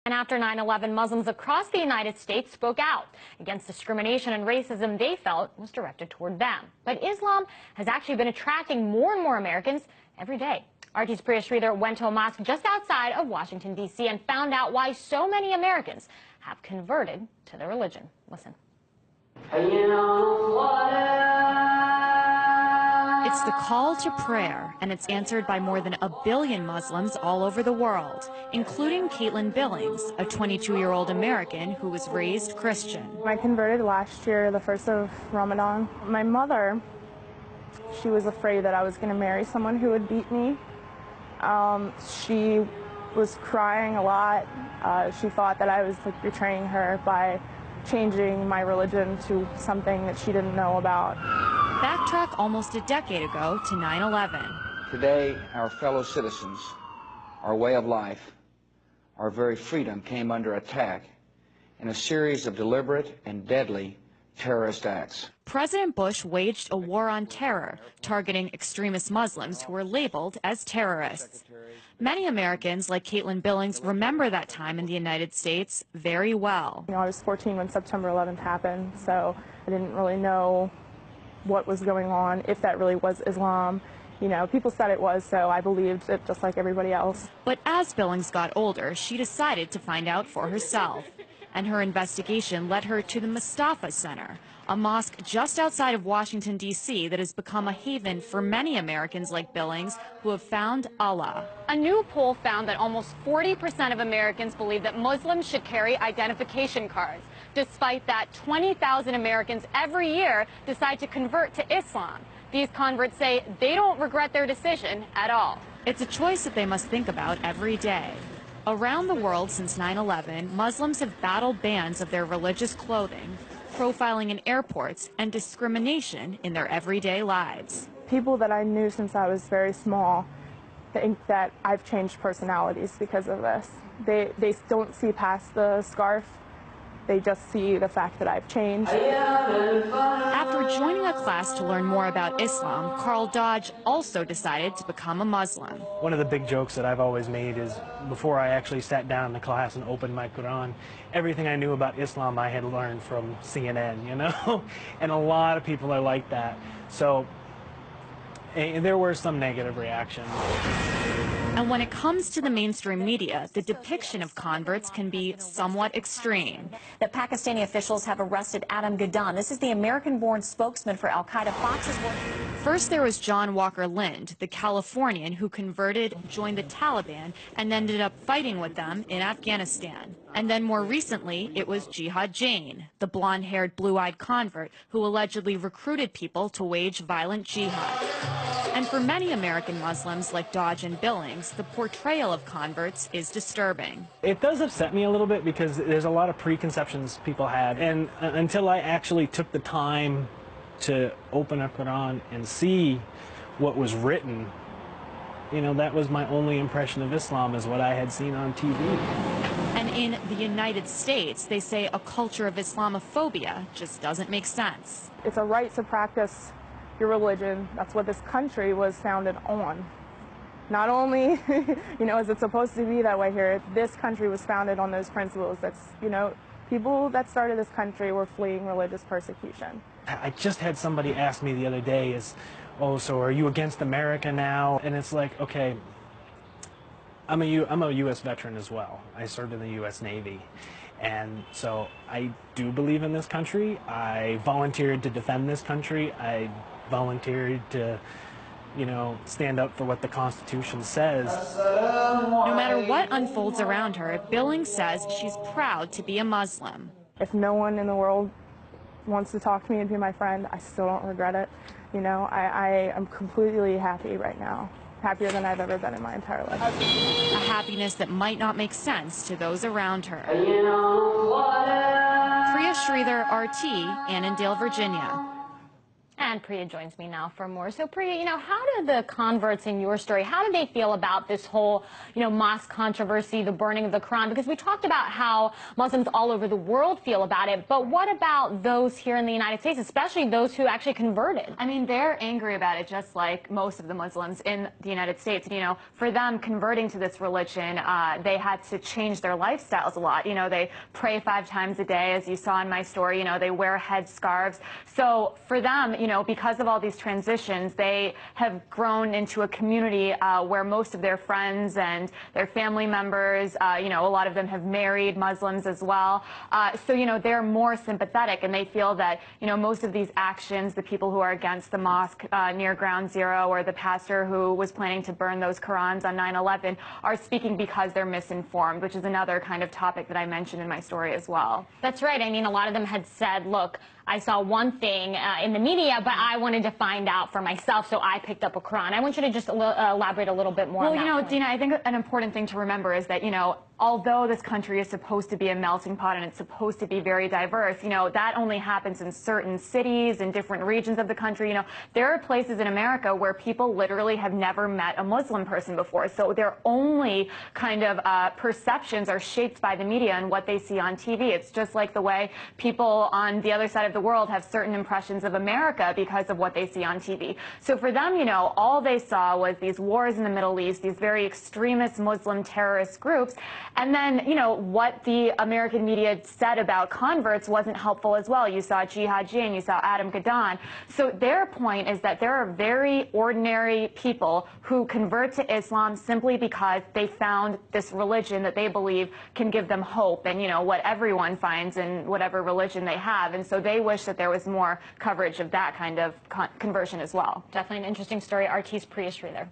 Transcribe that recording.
And after 9/11, Muslims across the United States spoke out against discrimination and racism they felt was directed toward them. But Islam has actually been attracting more and more Americans every day. RT's Priya Sridhar went to a mosque just outside of Washington, D.C. and found out why so many Americans have converted to their religion. Listen. It's the call to prayer, and it's answered by more than 1 billion Muslims all over the world, including Caitlin Billings, a 22-year-old American who was raised Christian. I converted last year, the first of Ramadan. My mother, she was afraid that I was going to marry someone who would beat me. She was crying a lot. She thought that I was betraying her by changing my religion to something that she didn't know about. Backtrack almost a decade ago to 9/11. Today, our fellow citizens, our way of life, our very freedom came under attack in a series of deliberate and deadly terrorist acts. President Bush waged a war on terror, targeting extremist Muslims who were labeled as terrorists. Many Americans, like Caitlin Billings, remember that time in the United States very well. I was 14 when September 11th happened, so I didn't really know what was going on, if that really was Islam. People said it was, so I believed it just like everybody else. But as Billings got older, she decided to find out for herself. And her investigation led her to the Mustafa Center, a mosque just outside of Washington, D.C. that has become a haven for many Americans like Billings who have found Allah. A new poll found that almost 40% of Americans believe that Muslims should carry identification cards. Despite that, 20,000 Americans every year decide to convert to Islam. These converts say they don't regret their decision at all. It's a choice that they must think about every day. Around the world since 9/11, Muslims have battled bans of their religious clothing, profiling in airports, and discrimination in their everyday lives. People that I knew since I was very small think that I've changed personalities because of this. They don't see past the scarf. They just see the fact that I've changed. After joining a class to learn more about Islam, Carl Dodge also decided to become a Muslim. One of the big jokes that I've always made is before I actually sat down in the class and opened my Quran, everything I knew about Islam I had learned from CNN, And a lot of people are like that. So there were some negative reactions. And when it comes to the mainstream media, the depiction of converts can be somewhat extreme. The Pakistani officials have arrested Adam Gaddan. This is the American-born spokesman for al-Qaeda. Fox's work. First, there was John Walker Lind, the Californian who converted, joined the Taliban, and ended up fighting with them in Afghanistan. And then more recently, it was Jihad Jain, the blonde-haired, blue-eyed convert who allegedly recruited people to wage violent jihad. And for many American Muslims like Dodge and Billings, the portrayal of converts is disturbing. It does upset me a little bit because there's a lot of preconceptions people had. And until I actually took the time to open a Quran and see what was written, that was my only impression of Islam, is what I had seen on TV. And in the United States, they say a culture of Islamophobia just doesn't make sense. It's a right to practice your religion. That's what this country was founded on. Not only, is it supposed to be that way here, this country was founded on those principles. That's, people that started this country were fleeing religious persecution. I just had somebody ask me the other day, oh, so are you against America now? And it's like, okay, I'm a U.S. veteran as well. I served in the U.S. Navy. And so I do believe in this country. I volunteered to defend this country. I volunteered to, stand up for what the Constitution says. No matter what unfolds around her, Billings says she's proud to be a Muslim. If no one in the world wants to talk to me and be my friend, I still don't regret it. I am completely happy right now. Happier than I've ever been in my entire life. A happiness that might not make sense to those around her. Priya Sridhar, RT, Annandale, Virginia. And Priya joins me now for more. So Priya, how did the converts in your story, how did they feel about this whole, mosque controversy, the burning of the Quran? Because we talked about how Muslims all over the world feel about it, but what about those here in the United States, especially those who actually converted? I mean, they're angry about it just like most of the Muslims in the United States. For them, converting to this religion, they had to change their lifestyles a lot. They pray 5 times a day, as you saw in my story. They wear headscarves. So for them, because of all these transitions, they have grown into a community where most of their friends and their family members, a lot of them have married Muslims as well. So, they're more sympathetic, and they feel that, most of these actions, the people who are against the mosque near Ground Zero, or the pastor who was planning to burn those Qurans on 9/11, are speaking because they're misinformed, which is another kind of topic that I mentioned in my story as well. That's right. I mean, a lot of them had said, look, I saw one thing in the media, but I wanted to find out for myself, so I picked up a Quran. I want you to just elaborate a little bit more on that point. Dina, I think an important thing to remember is that, although this country is supposed to be a melting pot and it's supposed to be very diverse, that only happens in certain cities and different regions of the country. There are places in America where people literally have never met a Muslim person before, so their only kind of perceptions are shaped by the media and what they see on TV. It's just like the way people on the other side of the world have certain impressions of America because of what they see on TV. So for them, all they saw was these wars in the Middle East, these very extremist Muslim terrorist groups, and then, what the American media said about converts wasn't helpful as well. You saw Jihad Jain, you saw Adam Gadon. So their point is that there are very ordinary people who convert to Islam simply because they found this religion that they believe can give them hope, and, what everyone finds in whatever religion they have. And so they wish that there was more coverage of that kind of conversion as well. Definitely an interesting story. RT's Priya Sridhar.